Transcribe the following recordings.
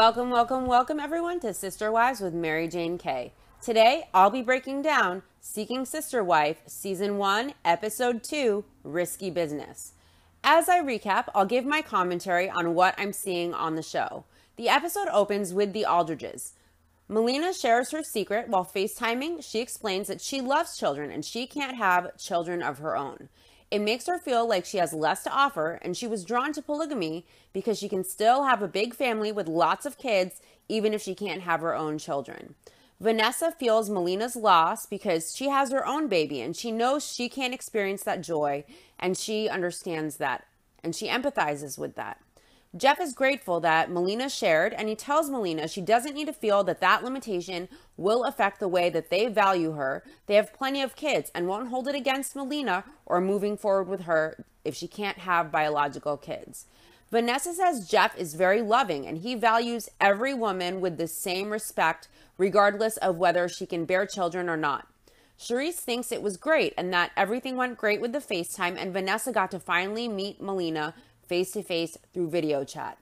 Welcome, welcome, welcome everyone to Sister Wives with Mary Jane Kay. Today, I'll be breaking down Seeking Sister Wife, Season 1, Episode 2, Risky Business. As I recap, I'll give my commentary on what I'm seeing on the show. The episode opens with the Aldridges. Melina shares her secret while FaceTiming. She explains that she loves children and she can't have children of her own. It makes her feel like she has less to offer, and she was drawn to polygamy because she can still have a big family with lots of kids, even if she can't have her own children. Vanessa feels Melina's loss because she has her own baby, and she knows she can't experience that joy, and she understands that, and she empathizes with that. Jeff is grateful that Melina shared, and he tells Melina she doesn't need to feel that that limitation will affect the way that they value her. They have plenty of kids and won't hold it against Melina or moving forward with her if she can't have biological kids. Vanessa says Jeff is very loving and he values every woman with the same respect, regardless of whether she can bear children or not. Charisse thinks it was great and that everything went great with the FaceTime, and Vanessa got to finally meet Melina face-to-face through video chat.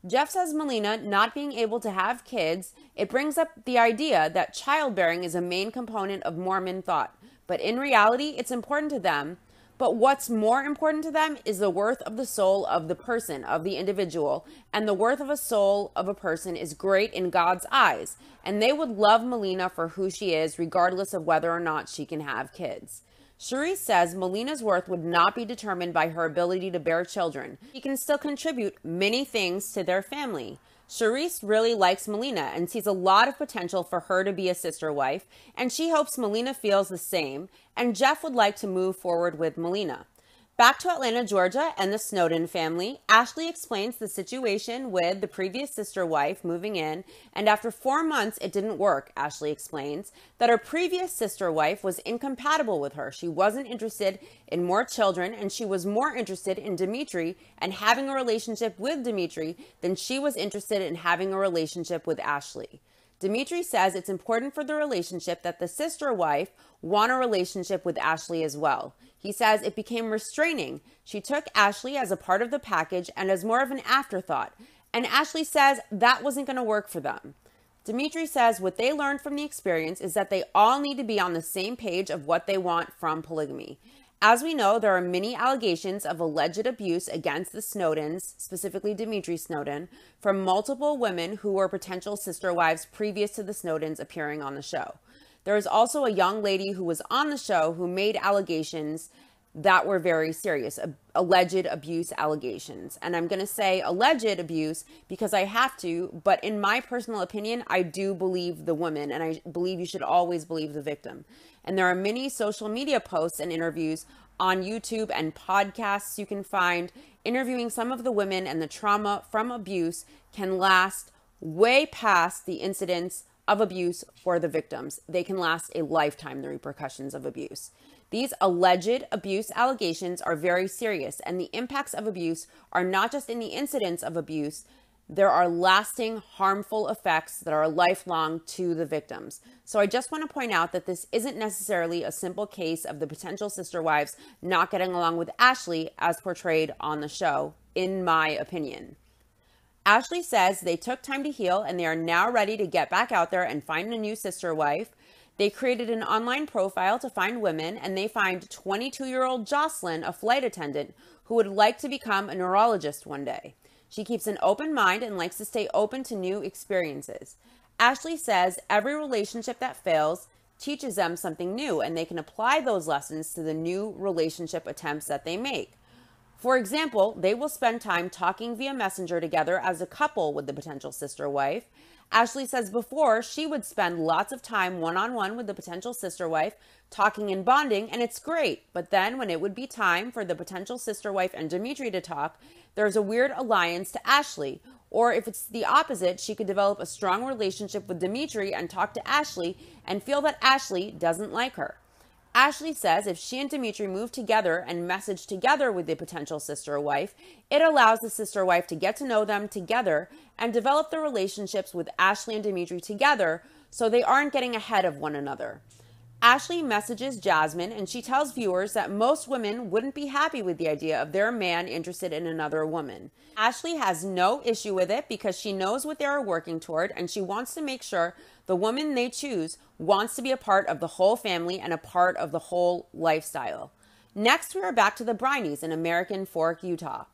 Jeff says Melina not being able to have kids, it brings up the idea that childbearing is a main component of Mormon thought, but in reality, it's important to them. But what's more important to them is the worth of the soul of the person, of the individual, and the worth of a soul of a person is great in God's eyes, and they would love Melina for who she is, regardless of whether or not she can have kids. Charisse says Melina's worth would not be determined by her ability to bear children. She can still contribute many things to their family. Charisse really likes Melina and sees a lot of potential for her to be a sister wife, and she hopes Melina feels the same, and Jeff would like to move forward with Melina. Back to Atlanta, Georgia, and the Snowden family, Ashley explains the situation with the previous sister wife moving in, and after 4 months it didn't work. Ashley explains that her previous sister wife was incompatible with her. She wasn't interested in more children, and she was more interested in Dimitri and having a relationship with Dimitri than she was interested in having a relationship with Ashley. Dimitri says it's important for the relationship that the sister wife want a relationship with Ashley as well. He says it became restraining. She took Ashley as a part of the package and as more of an afterthought. And Ashley says that wasn't going to work for them. Dimitri says what they learned from the experience is that they all need to be on the same page of what they want from polygamy. As we know, there are many allegations of alleged abuse against the Snowdens, specifically Dimitri Snowden, from multiple women who were potential sister wives previous to the Snowdens appearing on the show. There is also a young lady who was on the show who made allegations that were very serious, alleged abuse allegations. And I'm going to say alleged abuse because I have to, but in my personal opinion, I do believe the woman, and I believe you should always believe the victim. And there are many social media posts and interviews on YouTube and podcasts you can find interviewing some of the women, and the trauma from abuse can last way past the incidents of abuse for the victims. They can last a lifetime, the repercussions of abuse. These alleged abuse allegations are very serious, and the impacts of abuse are not just in the incidents of abuse. There are lasting harmful effects that are lifelong to the victims. So I just want to point out that this isn't necessarily a simple case of the potential sister wives not getting along with Ashley as portrayed on the show, in my opinion. Ashley says they took time to heal and they are now ready to get back out there and find a new sister wife. They created an online profile to find women, and they find 22-year-old Jocelyn, a flight attendant, who would like to become a neurologist one day. She keeps an open mind and likes to stay open to new experiences. Ashley says every relationship that fails teaches them something new, and they can apply those lessons to the new relationship attempts that they make. For example, they will spend time talking via Messenger together as a couple with the potential sister wife. Ashley says before she would spend lots of time one-on-one with the potential sister wife, talking and bonding, and it's great. But then when it would be time for the potential sister wife and Dimitri to talk, there's a weird alliance to Ashley. Or if it's the opposite, she could develop a strong relationship with Dimitri and talk to Ashley and feel that Ashley doesn't like her. Ashley says if she and Dimitri move together and message together with the potential sister wife, it allows the sister wife to get to know them together and develop the relationships with Ashley and Dimitri together so they aren't getting ahead of one another. Ashley messages Jasmine and she tells viewers that most women wouldn't be happy with the idea of their man interested in another woman. Ashley has no issue with it because she knows what they are working toward and she wants to make sure the woman they choose wants to be a part of the whole family and a part of the whole lifestyle. Next, we are back to the Brynies in American Fork, Utah.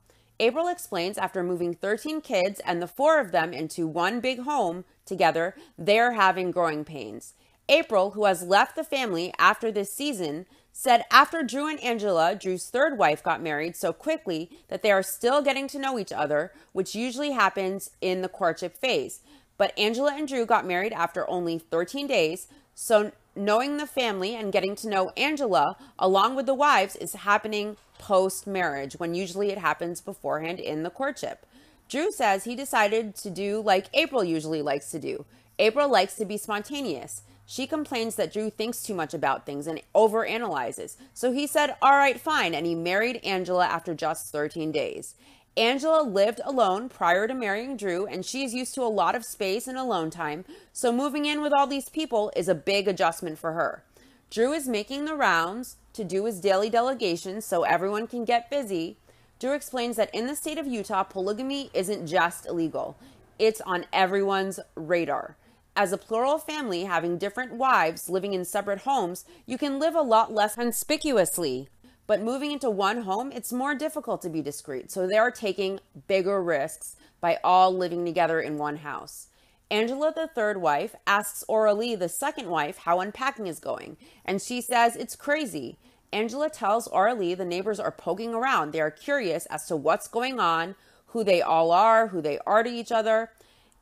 April explains after moving 13 kids and the 4 of them into one big home together, they're having growing pains. April, who has left the family after this season, said after Drew and Angela, Drew's third wife, got married so quickly that they are still getting to know each other, which usually happens in the courtship phase. But Angela and Drew got married after only 13 days, so knowing the family and getting to know Angela along with the wives is happening post-marriage, when usually it happens beforehand in the courtship. Drew says he decided to do like April usually likes to do. April likes to be spontaneous. She complains that Drew thinks too much about things and overanalyzes. So he said, all right, fine, and he married Angela after just 13 days. Angela lived alone prior to marrying Drew, and she is used to a lot of space and alone time, so moving in with all these people is a big adjustment for her. Drew is making the rounds to do his daily delegations so everyone can get busy. Drew explains that in the state of Utah, polygamy isn't just illegal. It's on everyone's radar. As a plural family having different wives living in separate homes, you can live a lot less conspicuously. But moving into one home, it's more difficult to be discreet, so they are taking bigger risks by all living together in one house. Angela, the third wife, asks Oralee, the second wife, how unpacking is going, and she says it's crazy. Angela tells Oralee the neighbors are poking around. They are curious as to what's going on, who they all are, who they are to each other.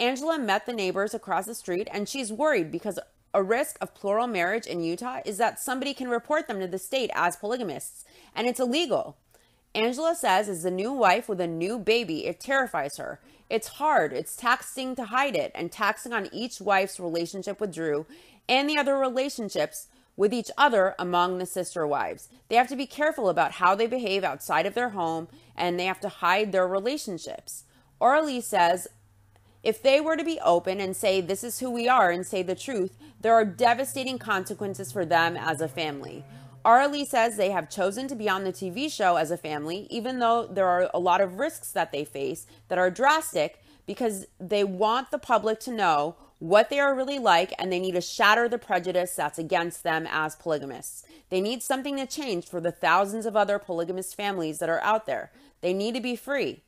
Angela met the neighbors across the street and she's worried because a risk of plural marriage in Utah is that somebody can report them to the state as polygamists, and it's illegal. Angela says as the new wife with a new baby, it terrifies her. It's hard, it's taxing to hide it, and taxing on each wife's relationship with Drew and the other relationships with each other among the sister wives. They have to be careful about how they behave outside of their home, and they have to hide their relationships. Oralee says, if they were to be open and say, this is who we are, and say the truth, there are devastating consequences for them as a family. Oralee says they have chosen to be on the TV show as a family, even though there are a lot of risks that they face that are drastic, because they want the public to know what they are really like, and they need to shatter the prejudice that's against them as polygamists. They need something to change for the thousands of other polygamous families that are out there. They need to be free.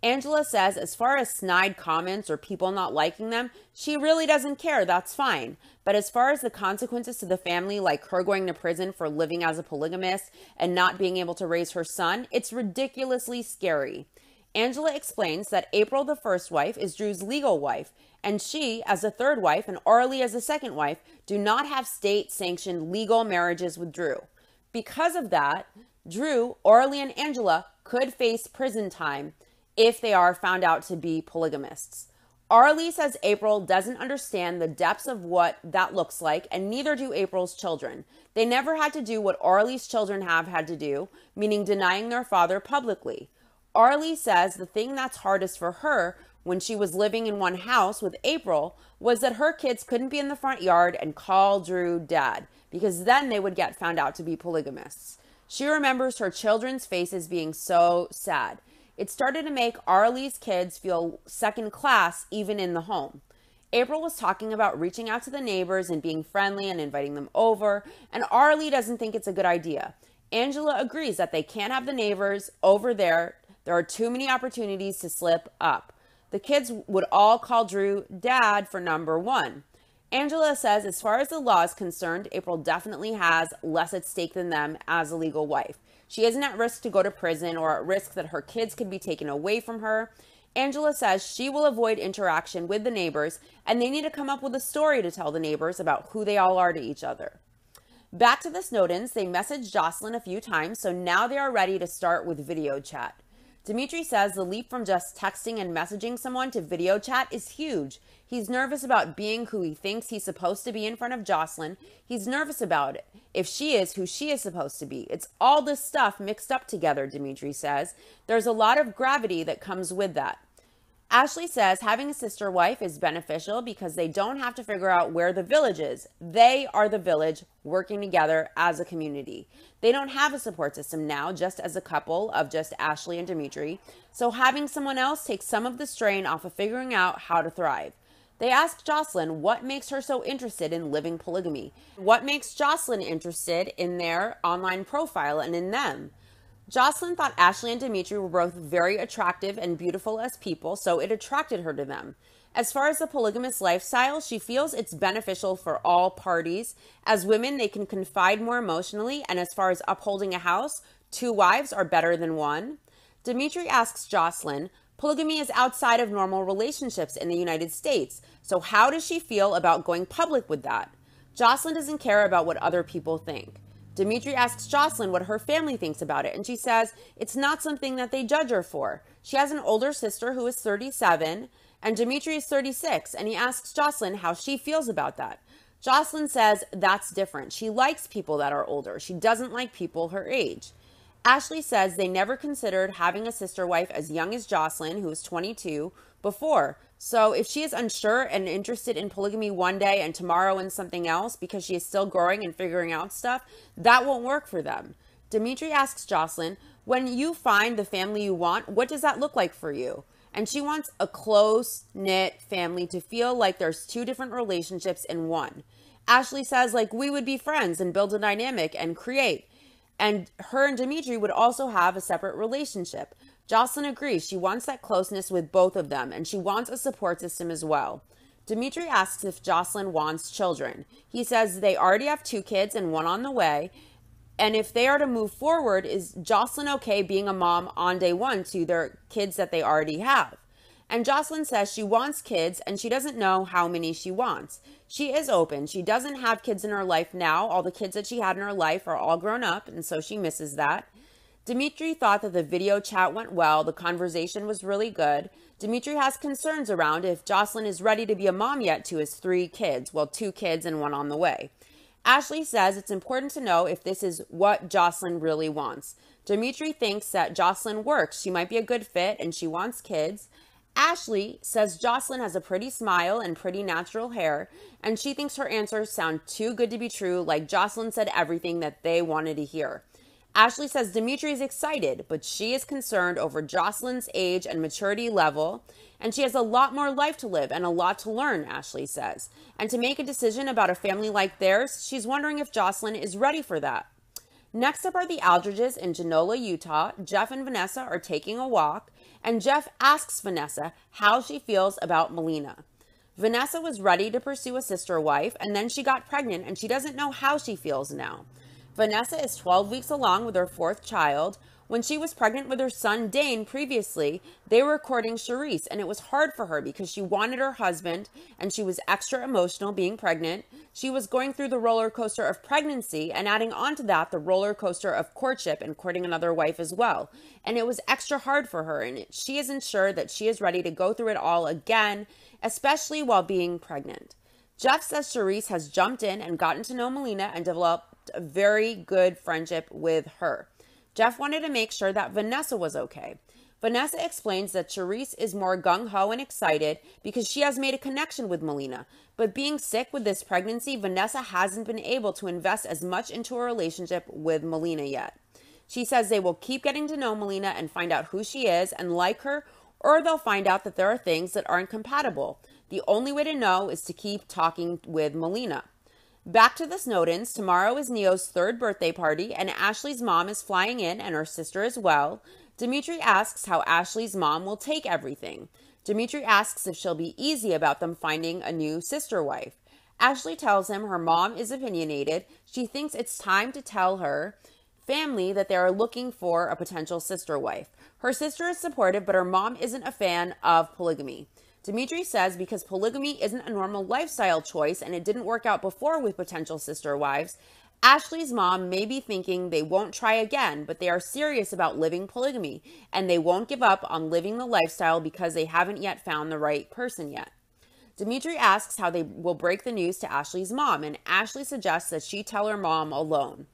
Angela says as far as snide comments or people not liking them, she really doesn't care, that's fine. But as far as the consequences to the family, like her going to prison for living as a polygamist and not being able to raise her son, it's ridiculously scary. Angela explains that April, the first wife, is Drew's legal wife, and she, as the third wife, and Oralee as the second wife, do not have state-sanctioned legal marriages with Drew. Because of that, Drew, Oralee, and Angela could face prison time if they are found out to be polygamists. Oralee says April doesn't understand the depths of what that looks like, and neither do April's children. They never had to do what Oralee's children have had to do, meaning denying their father publicly. Oralee says the thing that's hardest for her when she was living in one house with April was that her kids couldn't be in the front yard and call Drew dad, because then they would get found out to be polygamists. She remembers her children's faces being so sad. It started to make Oralee's kids feel second class even in the home. April was talking about reaching out to the neighbors and being friendly and inviting them over, and Oralee doesn't think it's a good idea. Angela agrees that they can't have the neighbors over there. There are too many opportunities to slip up. The kids would all call Drew dad for number one. Angela says as far as the law is concerned, April definitely has less at stake than them as a legal wife. She isn't at risk to go to prison or at risk that her kids could be taken away from her. Angela says she will avoid interaction with the neighbors, and they need to come up with a story to tell the neighbors about who they all are to each other. Back to the Snowdens, they messaged Jocelyn a few times, so now they are ready to start with video chat. Dimitri says the leap from just texting and messaging someone to video chat is huge. He's nervous about being who he thinks he's supposed to be in front of Jocelyn. He's nervous about it, if she is who she is supposed to be. It's all this stuff mixed up together, Dimitri says. There's a lot of gravity that comes with that. Ashley says having a sister wife is beneficial because they don't have to figure out where the village is. They are the village working together as a community. They don't have a support system now, just as a couple of just Ashley and Dimitri. So having someone else takes some of the strain off of figuring out how to thrive. They asked Jocelyn what makes her so interested in living polygamy. What makes Jocelyn interested in their online profile and in them? Jocelyn thought Ashley and Dimitri were both very attractive and beautiful as people, so it attracted her to them. As far as the polygamous lifestyle, she feels it's beneficial for all parties. As women, they can confide more emotionally, and as far as upholding a house, 2 wives are better than 1. Dimitri asks Jocelyn, polygamy is outside of normal relationships in the United States, so how does she feel about going public with that? Jocelyn doesn't care about what other people think. Dimitri asks Jocelyn what her family thinks about it, and she says it's not something that they judge her for. She has an older sister who is 37, and Dimitri is 36, and he asks Jocelyn how she feels about that. Jocelyn says that's different. She likes people that are older. She doesn't like people her age. Ashley says they never considered having a sister wife as young as Jocelyn, who is 22, before. So if she is unsure and interested in polygamy one day and tomorrow in something else because she is still growing and figuring out stuff, that won't work for them. Dimitri asks Jocelyn, when you find the family you want, what does that look like for you? And she wants a close-knit family to feel like there's 2 different relationships in one. Ashley says, like, we would be friends and build a dynamic and create. And her and Dimitri would also have a separate relationship. Jocelyn agrees. She wants that closeness with both of them, and she wants a support system as well. Dimitri asks if Jocelyn wants children. He says they already have 2 kids and 1 on the way, and if they are to move forward, is Jocelyn okay being a mom on day 1 to their kids that they already have? And Jocelyn says she wants kids, and she doesn't know how many she wants. She is open. She doesn't have kids in her life now. All the kids that she had in her life are all grown up, and so she misses that. Dimitri thought that the video chat went well. The conversation was really good. Dimitri has concerns around if Jocelyn is ready to be a mom yet to his 3 kids, well, 2 kids and 1 on the way. Ashley says it's important to know if this is what Jocelyn really wants. Dimitri thinks that Jocelyn works. She might be a good fit and she wants kids. Ashley says Jocelyn has a pretty smile and pretty natural hair, and she thinks her answers sound too good to be true, like Jocelyn said everything that they wanted to hear. Ashley says Dimitri is excited, but she is concerned over Jocelyn's age and maturity level, and she has a lot more life to live and a lot to learn, Ashley says. And to make a decision about a family like theirs, she's wondering if Jocelyn is ready for that. Next up are the Aldridges in Genola, Utah. Jeff and Vanessa are taking a walk, and Jeff asks Vanessa how she feels about Melina. Vanessa was ready to pursue a sister wife, and then she got pregnant, and she doesn't know how she feels now. Vanessa is 12 weeks along with her 4th child. When she was pregnant with her son Dane previously, they were courting Charisse, and it was hard for her because she wanted her husband and she was extra emotional being pregnant. She was going through the roller coaster of pregnancy and adding on to that the roller coaster of courtship and courting another wife as well. And it was extra hard for her, and she isn't sure that she is ready to go through it all again, especially while being pregnant. Jeff says Charisse has jumped in and gotten to know Melina and developed a very good friendship with her. Jeff wanted to make sure that Vanessa was okay. Vanessa explains that Charisse is more gung-ho and excited because she has made a connection with Melina. But being sick with this pregnancy, Vanessa hasn't been able to invest as much into a relationship with Melina yet. She says they will keep getting to know Melina and find out who she is and like her, or they'll find out that there are things that aren't compatible. The only way to know is to keep talking with Melina. Back to the Snowdens. Tomorrow is Neo's 3rd birthday party, and Ashley's mom is flying in and her sister as well. Dimitri asks how Ashley's mom will take everything. Dimitri asks if she'll be easy about them finding a new sister wife. Ashley tells him her mom is opinionated. She thinks it's time to tell her family that they are looking for a potential sister wife. Her sister is supportive, but her mom isn't a fan of polygamy. Dimitri says because polygamy isn't a normal lifestyle choice and it didn't work out before with potential sister wives, Ashley's mom may be thinking they won't try again, but they are serious about living polygamy and they won't give up on living the lifestyle because they haven't yet found the right person yet. Dimitri asks how they will break the news to Ashley's mom, and Ashley suggests that she tell her mom alone.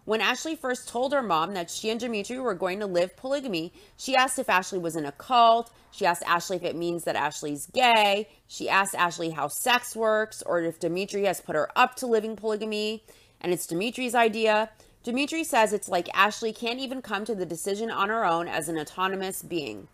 When Ashley first told her mom that she and Dimitri were going to live polygamy, she asked if Ashley was in a cult. She asked Ashley if it means that Ashley's gay. She asked Ashley how sex works or if Dimitri has put her up to living polygamy and it's Dimitri's idea. Dimitri says it's like Ashley can't even come to the decision on her own as an autonomous being.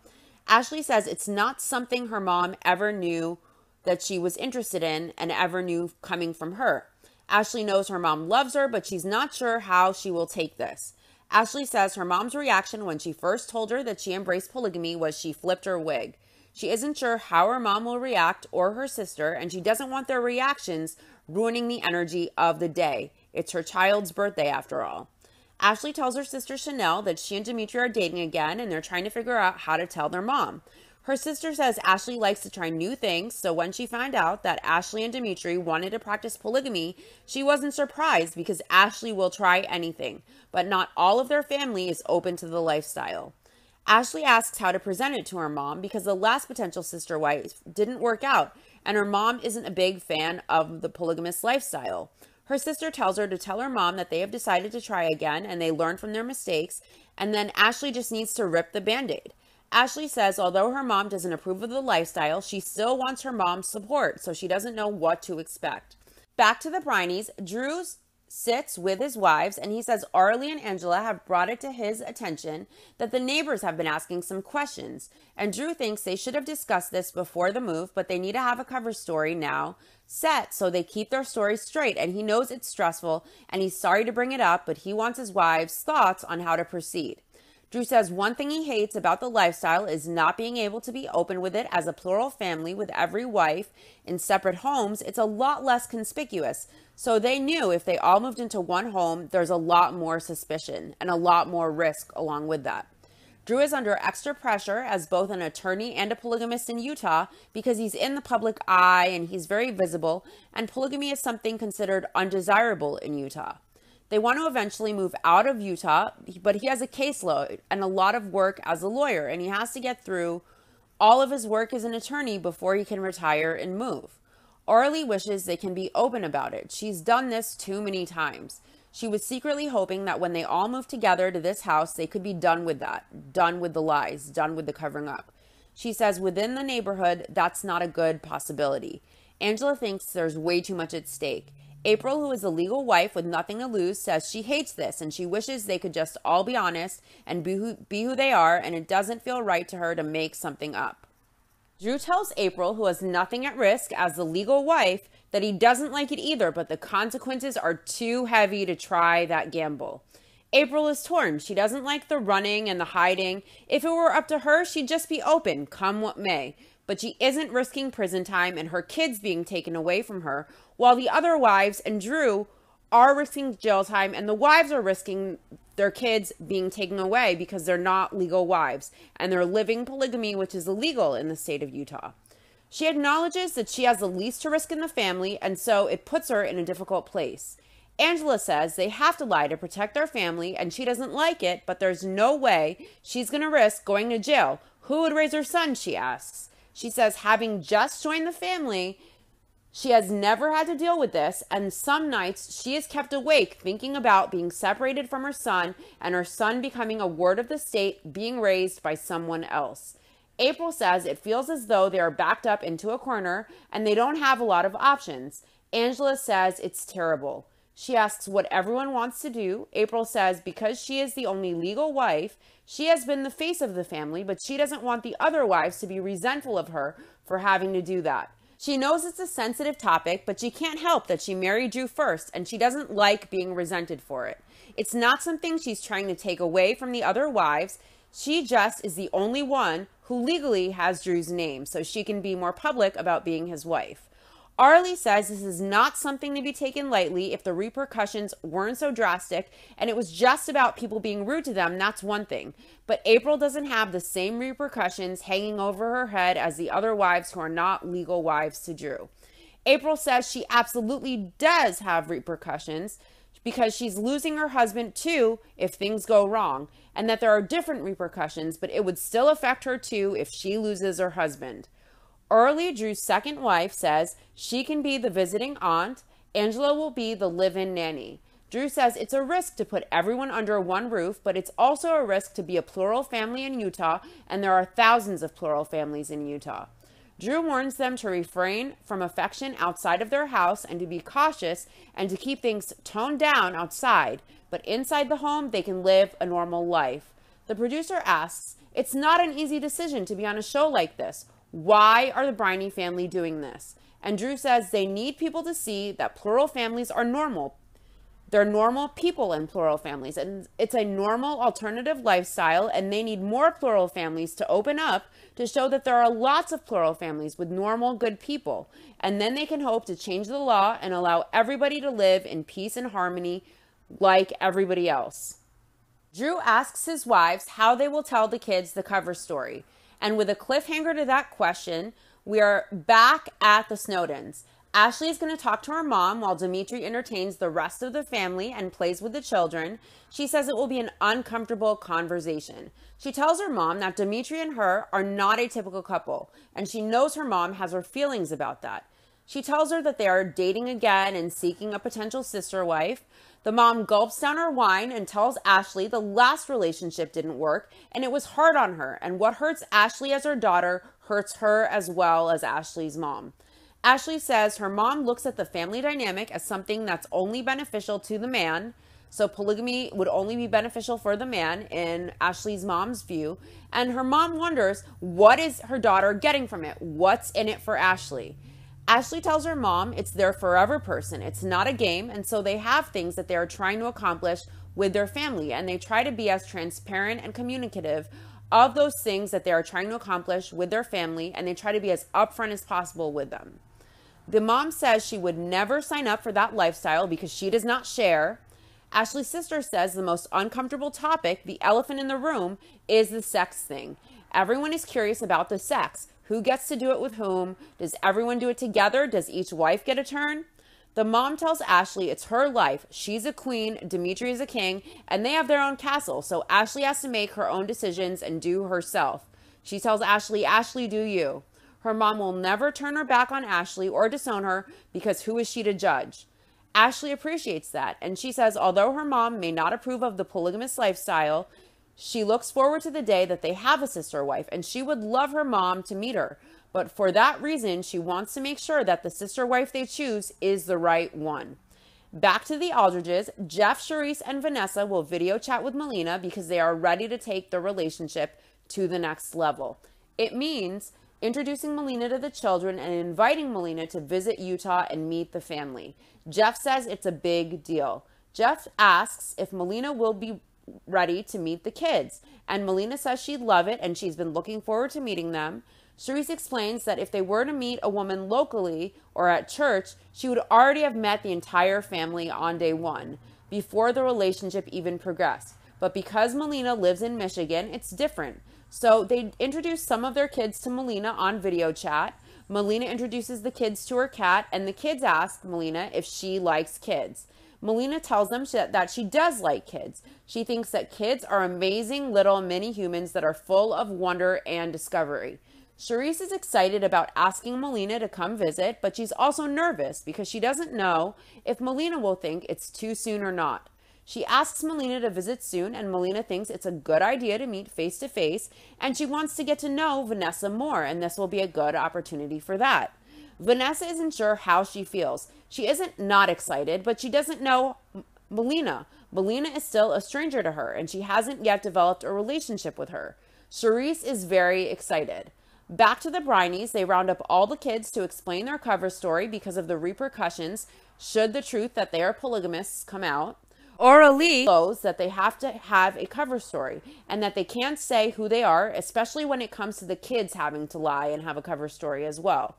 Ashley says it's not something her mom ever knew that she was interested in and ever knew coming from her. Ashley knows her mom loves her, but she's not sure how she will take this. Ashley says her mom's reaction when she first told her that she embraced polygamy was she flipped her wig. She isn't sure how her mom will react or her sister, and she doesn't want their reactions ruining the energy of the day. It's her child's birthday after all. Ashley tells her sister Chanel that she and Dimitri are dating again, and they're trying to figure out how to tell their mom. Her sister says Ashley likes to try new things, so when she found out that Ashley and Dimitri wanted to practice polygamy, she wasn't surprised because Ashley will try anything, but not all of their family is open to the lifestyle. Ashley asks how to present it to her mom because the last potential sister wife didn't work out, and her mom isn't a big fan of the polygamous lifestyle. Her sister tells her to tell her mom that they have decided to try again and they learned from their mistakes, and then Ashley just needs to rip the Band-Aid. Ashley says although her mom doesn't approve of the lifestyle, she still wants her mom's support, so she doesn't know what to expect. Back to the Brineys, Drew sits with his wives, and he says Arlie and Angela have brought it to his attention that the neighbors have been asking some questions, and Drew thinks they should have discussed this before the move, but they need to have a cover story now set so they keep their story straight, and he knows it's stressful, and he's sorry to bring it up, but he wants his wives' thoughts on how to proceed. Drew says one thing he hates about the lifestyle is not being able to be open with it as a plural family with every wife in separate homes. It's a lot less conspicuous. So they knew if they all moved into one home, there's a lot more suspicion and a lot more risk along with that. Drew is under extra pressure as both an attorney and a polygamist in Utah because he's in the public eye and he's very visible, and polygamy is something considered undesirable in Utah. They want to eventually move out of Utah, but he has a caseload and a lot of work as a lawyer, and he has to get through all of his work as an attorney before he can retire and move. Arlie wishes they can be open about it. She's done this too many times. She was secretly hoping that when they all moved together to this house, they could be done with that, done with the lies, done with the covering up. She says within the neighborhood, that's not a good possibility. Angela thinks there's way too much at stake. April, who is a legal wife with nothing to lose, says she hates this and she wishes they could just all be honest and be who they are, and it doesn't feel right to her to make something up. Drew tells April, who has nothing at risk as the legal wife, that he doesn't like it either, but the consequences are too heavy to try that gamble. April is torn. She doesn't like the running and the hiding. If it were up to her, she'd just be open, come what may. But she isn't risking prison time and her kids being taken away from her, while the other wives and Drew are risking jail time, and the wives are risking their kids being taken away because they're not legal wives and they're living polygamy, which is illegal in the state of Utah. She acknowledges that she has the least to risk in the family, and so it puts her in a difficult place. Angela says they have to lie to protect their family, and she doesn't like it, but there's no way she's going to risk going to jail. Who would raise her son, she asks. She says having just joined the family, she has never had to deal with this, and some nights she is kept awake thinking about being separated from her son and her son becoming a ward of the state, being raised by someone else. April says it feels as though they are backed up into a corner and they don't have a lot of options. Angela says it's terrible. She asks what everyone wants to do. April says because she is the only legal wife, she has been the face of the family, but she doesn't want the other wives to be resentful of her for having to do that. She knows it's a sensitive topic, but she can't help that she married Drew first, and she doesn't like being resented for it. It's not something she's trying to take away from the other wives. She just is the only one who legally has Drew's name, so she can be more public about being his wife. Arlie says this is not something to be taken lightly. If the repercussions weren't so drastic and it was just about people being rude to them, that's one thing. But April doesn't have the same repercussions hanging over her head as the other wives who are not legal wives to Drew. April says she absolutely does have repercussions because she's losing her husband too if things go wrong, and that there are different repercussions, but it would still affect her too if she loses her husband. Arlie, Drew's second wife, says she can be the visiting aunt. Angela will be the live-in nanny. Drew says it's a risk to put everyone under one roof, but it's also a risk to be a plural family in Utah, and there are thousands of plural families in Utah. Drew warns them to refrain from affection outside of their house and to be cautious and to keep things toned down outside, but inside the home they can live a normal life. The producer asks, "It's not an easy decision to be on a show like this. Why are the Briney family doing this?" And Drew says they need people to see that plural families are normal. They're normal people in plural families, and it's a normal alternative lifestyle, and they need more plural families to open up to show that there are lots of plural families with normal, good people. And then they can hope to change the law and allow everybody to live in peace and harmony like everybody else. Drew asks his wives how they will tell the kids the cover story. And with a cliffhanger to that question, we are back at the Snowdens. Ashley is going to talk to her mom while Dimitri entertains the rest of the family and plays with the children. She says it will be an uncomfortable conversation. She tells her mom that Dimitri and her are not a typical couple, and she knows her mom has her feelings about that. She tells her that they are dating again and seeking a potential sister wife. The mom gulps down her wine and tells Ashley the last relationship didn't work and it was hard on her, and what hurts Ashley as her daughter hurts her as well as Ashley's mom. Ashley says her mom looks at the family dynamic as something that's only beneficial to the man. So polygamy would only be beneficial for the man in Ashley's mom's view. And her mom wonders, what is her daughter getting from it? What's in it for Ashley? Ashley tells her mom it's their forever person. It's not a game. And so they have things that they are trying to accomplish with their family. And they try to be as transparent and communicative of those things that they are trying to accomplish with their family. And they try to be as upfront as possible with them. The mom says she would never sign up for that lifestyle because she does not share. Ashley's sister says the most uncomfortable topic, the elephant in the room, is the sex thing. Everyone is curious about the sex. Who gets to do it with whom? Does everyone do it together? Does each wife get a turn? The mom tells Ashley it's her life. She's a queen, Dimitri is a king, and they have their own castle. So Ashley has to make her own decisions and do herself. She tells Ashley, "Ashley, do you." Her mom will never turn her back on Ashley or disown her because who is she to judge? Ashley appreciates that, and she says although her mom may not approve of the polygamous lifestyle, she looks forward to the day that they have a sister wife, and she would love her mom to meet her. But for that reason, she wants to make sure that the sister wife they choose is the right one. Back to the Aldridges, Jeff, Charisse, and Vanessa will video chat with Melina because they are ready to take the relationship to the next level. It means introducing Melina to the children and inviting Melina to visit Utah and meet the family. Jeff says it's a big deal. Jeff asks if Melina will be ready to meet the kids, and Melina says she'd love it and she's been looking forward to meeting them. Charisse explains that if they were to meet a woman locally or at church, she would already have met the entire family on day one, before the relationship even progressed. But because Melina lives in Michigan, it's different. So they introduce some of their kids to Melina on video chat. Melina introduces the kids to her cat, and the kids ask Melina if she likes kids. Melina tells them that she does like kids. She thinks that kids are amazing little mini humans that are full of wonder and discovery. Charisse is excited about asking Melina to come visit, but she's also nervous because she doesn't know if Melina will think it's too soon or not. She asks Melina to visit soon, and Melina thinks it's a good idea to meet face to face, and she wants to get to know Vanessa more, and this will be a good opportunity for that. Vanessa isn't sure how she feels. She isn't not excited, but she doesn't know Melina. Melina is still a stranger to her, and she hasn't yet developed a relationship with her. Charisse is very excited. Back to the Brineys, they round up all the kids to explain their cover story because of the repercussions should the truth that they are polygamists come out. Or leak knows that they have to have a cover story and that they can't say who they are, especially when it comes to the kids having to lie and have a cover story as well.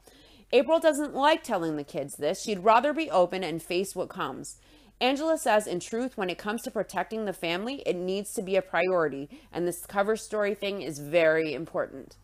April doesn't like telling the kids this. She'd rather be open and face what comes. Angela says, in truth, when it comes to protecting the family, it needs to be a priority, and this cover story thing is very important.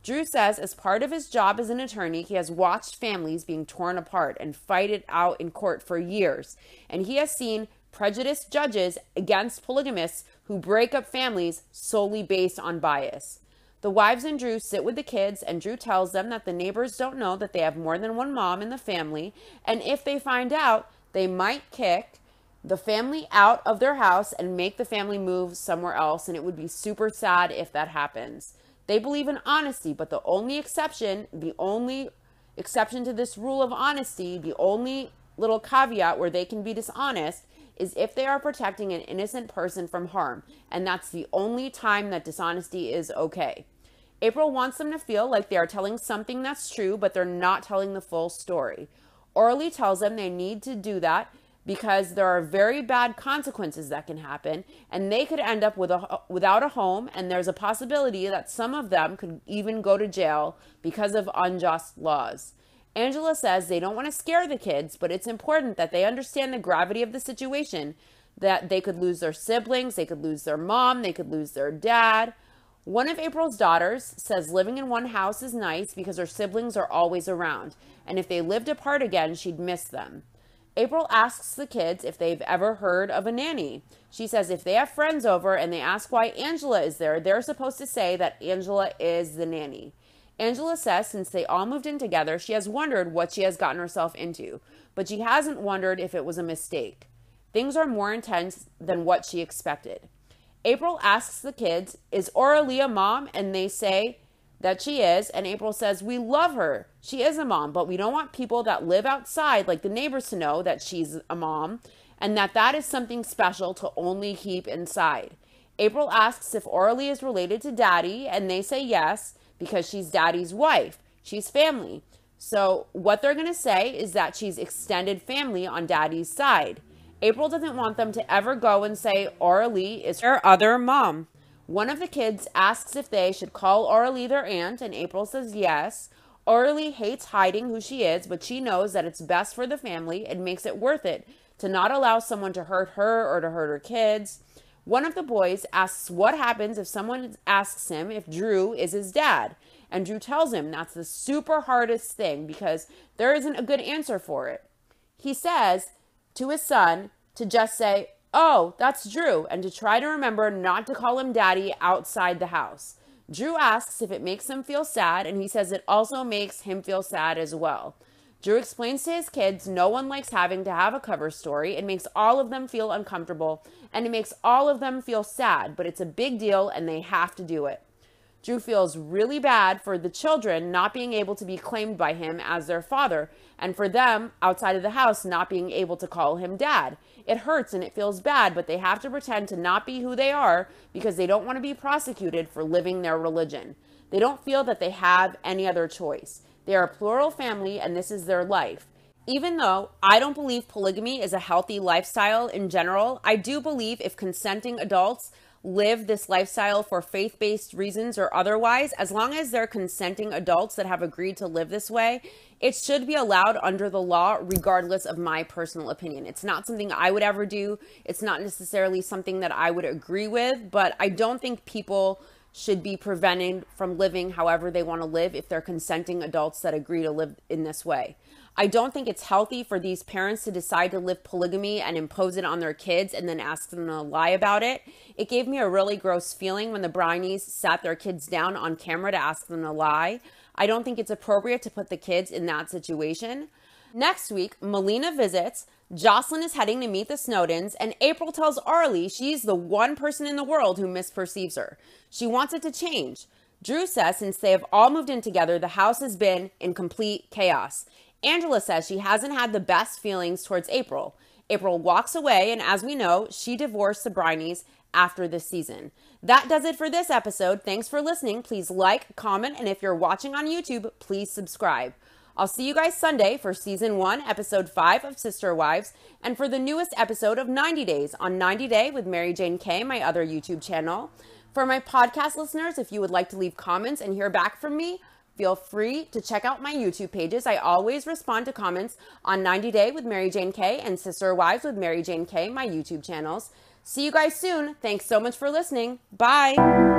Drew says, as part of his job as an attorney, he has watched families being torn apart and fight it out in court for years, and he has seen prejudiced judges against polygamists who break up families solely based on bias. The wives and Drew sit with the kids, and Drew tells them that the neighbors don't know that they have more than one mom in the family, and if they find out, they might kick the family out of their house and make the family move somewhere else, and it would be super sad if that happens. They believe in honesty, but the only exception to this rule of honesty, the only little caveat where they can be dishonest, is if they are protecting an innocent person from harm, and that's the only time that dishonesty is okay. April wants them to feel like they are telling something that's true, but they're not telling the full story. Orly tells them they need to do that because there are very bad consequences that can happen, and they could end up without a home, and there's a possibility that some of them could even go to jail because of unjust laws. Angela says they don't want to scare the kids, but it's important that they understand the gravity of the situation, that they could lose their siblings, they could lose their mom, they could lose their dad. One of April's daughters says living in one house is nice because her siblings are always around, and if they lived apart again, she'd miss them. April asks the kids if they've ever heard of a nanny. She says if they have friends over and they ask why Angela is there, they're supposed to say that Angela is the nanny. Angela says since they all moved in together, she has wondered what she has gotten herself into, but she hasn't wondered if it was a mistake. Things are more intense than what she expected. April asks the kids, is Aurelia mom? And they say that she is, and April says, we love her. She is a mom, but we don't want people that live outside, like the neighbors, to know that she's a mom, and that is something special to only keep inside. April asks if Aurelia is related to Daddy, and they say yes, because she's Daddy's wife. She's family. So what they're going to say is that she's extended family on Daddy's side. April doesn't want them to ever go and say Aurelie is her other mom. One of the kids asks if they should call Aurelie their aunt, and April says yes. Aurelie hates hiding who she is, but she knows that it's best for the family and makes it worth it to not allow someone to hurt her or to hurt her kids. One of the boys asks what happens if someone asks him if Drew is his dad. And Drew tells him that's the super hardest thing because there isn't a good answer for it. He says to his son to just say, oh, that's Drew, and to try to remember not to call him Daddy outside the house. Drew asks if it makes him feel sad, and he says it also makes him feel sad as well. Drew explains to his kids no one likes having to have a cover story. It makes all of them feel uncomfortable, and it makes all of them feel sad, but it's a big deal, and they have to do it. Drew feels really bad for the children not being able to be claimed by him as their father, and for them, outside of the house, not being able to call him dad. It hurts and it feels bad, but they have to pretend to not be who they are because they don't want to be prosecuted for living their religion. They don't feel that they have any other choice. They are a plural family, and this is their life. Even though I don't believe polygamy is a healthy lifestyle in general, I do believe if consenting adults live this lifestyle for faith-based reasons or otherwise, as long as they're consenting adults that have agreed to live this way, it should be allowed under the law, regardless of my personal opinion. It's not something I would ever do. It's not necessarily something that I would agree with, but I don't think people should be prevented from living however they want to live if they're consenting adults that agree to live in this way. I don't think it's healthy for these parents to decide to live polygamy and impose it on their kids and then ask them to lie about it. It gave me a really gross feeling when the Brownies sat their kids down on camera to ask them to lie. I don't think it's appropriate to put the kids in that situation. Next week, Melina visits, Jocelyn is heading to meet the Snowdens, and April tells Arlie she's the one person in the world who misperceives her. She wants it to change. Drew says since they have all moved in together, the house has been in complete chaos. Angela says she hasn't had the best feelings towards April. April walks away, and as we know, she divorced the Brownies after this season. That does it for this episode. Thanks for listening. Please like, comment, and if you're watching on YouTube, please subscribe. I'll see you guys Sunday for Season 1, Episode 5 of Sister Wives, and for the newest episode of 90 Days on 90 Day with Mary Jane K, my other YouTube channel. For my podcast listeners, if you would like to leave comments and hear back from me, feel free to check out my YouTube pages. I always respond to comments on 90 Day with Mary Jane K and Sister Wives with Mary Jane K, my YouTube channels. See you guys soon. Thanks so much for listening. Bye.